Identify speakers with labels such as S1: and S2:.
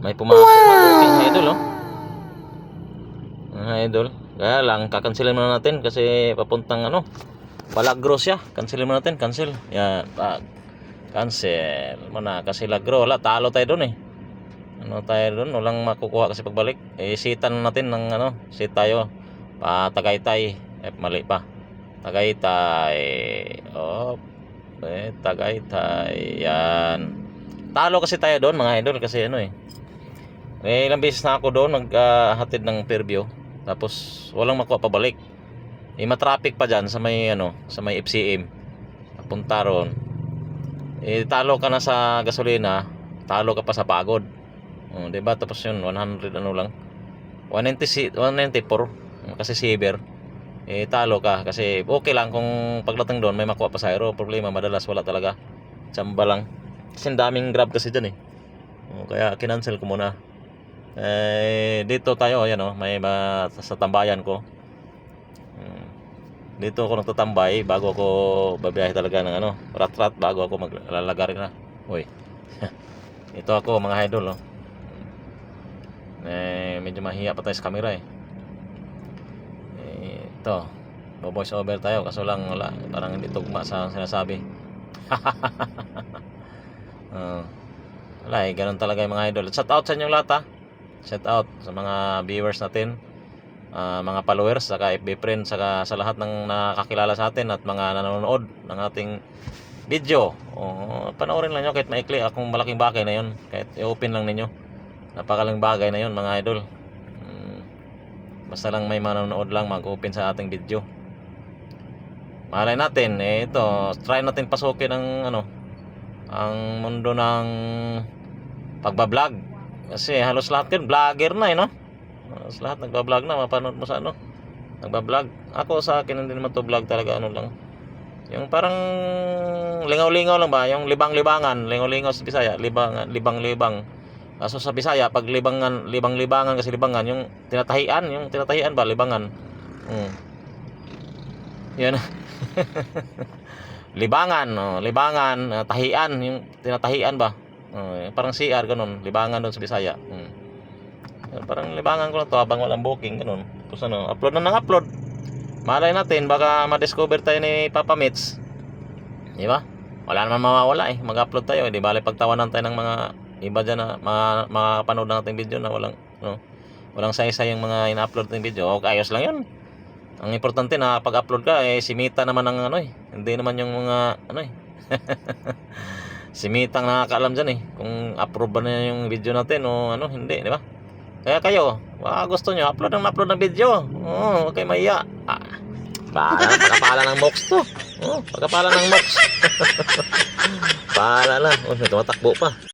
S1: May pumasok na booking mga idol, oh. Mga idol. Kaya lang, kakansilin muna natin kasi papuntang ano, Palagro siya. Cancelin muna natin, cancel. Yan, cancel muna kasi Lagro. Wala, talo tayo doon eh. Ano tayo doon? Walang makukuha kasi pagbalik. Sitan natin ng ano, sit tayo. Tagaytay. Mali pa. Tagaytay. Oh, Tagaytay. Yan. Talo kasi tayo doon mga idol kasi ano eh. Ilang beses na ako doon naghatid ng Fairview. Tapos walang makuha pabalik. Matraffic pa dyan sa may ano, sa may FCM. Punta ron. Talo ka na sa gasolina, talo ka pa sa pagod. 'Di ba? Tapos yun 100 ano lang. 194 kasi silver. Talo ka kasi okay lang kung pagdating doon may makuha pa sa aero. Problema madalas wala talaga. Tsamba lang. Kasi daming grab kasi dyan eh. Kaya kinancel ko muna. Dito tayo, ayan oh, may sa tambayan ko. Dito ako nagtatambay bago ako babiyahe talaga ng ano, rat-rat bago ako maglalagarin na. Uy. Ito ako mga idol, oh. Medyo mahiya pa tayo sa camera eh. Ito. Voice over tayo kaso lang wala, parang hindi tugma sa sinasabi. Wala eh, ganun talaga yung mga idol. Shout out sa inyong lahat ha. Shout out sa mga viewers natin. Mga followers, saka FB friends, saka sa lahat ng nakakilala sa atin at mga nanonood ng ating video. Panoorin lang nyo kahit maikli akong malaking bagay na yun. Kahit i-open lang ninyo. Napakalang bagay na yun mga idol. Basta lang may manonood lang mag-open sa ating video. Malay natin, ito, try natin pasukin ang ano, ang mundo ng pagbablog. Kasi halos lahat yun, vlogger na no? Lahat nagba-vlog na, mapanood mo sa ano, nagba-vlog. Ako sa akin hindi naman to vlog talaga, ano lang, yung parang lingaw-lingaw lang ba, yung libang-libangan, lingaw-lingaw sa Bisaya, libang-libang. Kaso sa Bisaya pag libang-libangan kasi libangan, yung tinatahian ba, libangan. Yan. Libangan, tahian, yung tinatahian ba. Parang CR ganun, libangan doon sa Bisaya. Parang libangan ko na to habang walang booking ganun. Tapos ano, upload na ng upload. Malay natin baka ma-discover tayo ni Papa Mitch. Di ba? Wala naman mawawala eh. Mag-upload tayo, di bale pagtawanan tayo ng mga iba diyan na makapanood ng ating video na walang no, walang saysay yung mga ina-upload ng video. Okay, ayos lang 'yun. Ang importante na pag-upload ka si Mita naman ang ano eh. Hindi naman yung mga ano eh. Si Mita ang nakakaalam diyan eh kung approve ba na yung video natin o ano, hindi, di ba? Kaya kayo, gusto nyo, upload ng video. Okay, maiya. Pagkapala ng Mox to. Pagkapala ng Mox. Pala na. May tumatakbo pa.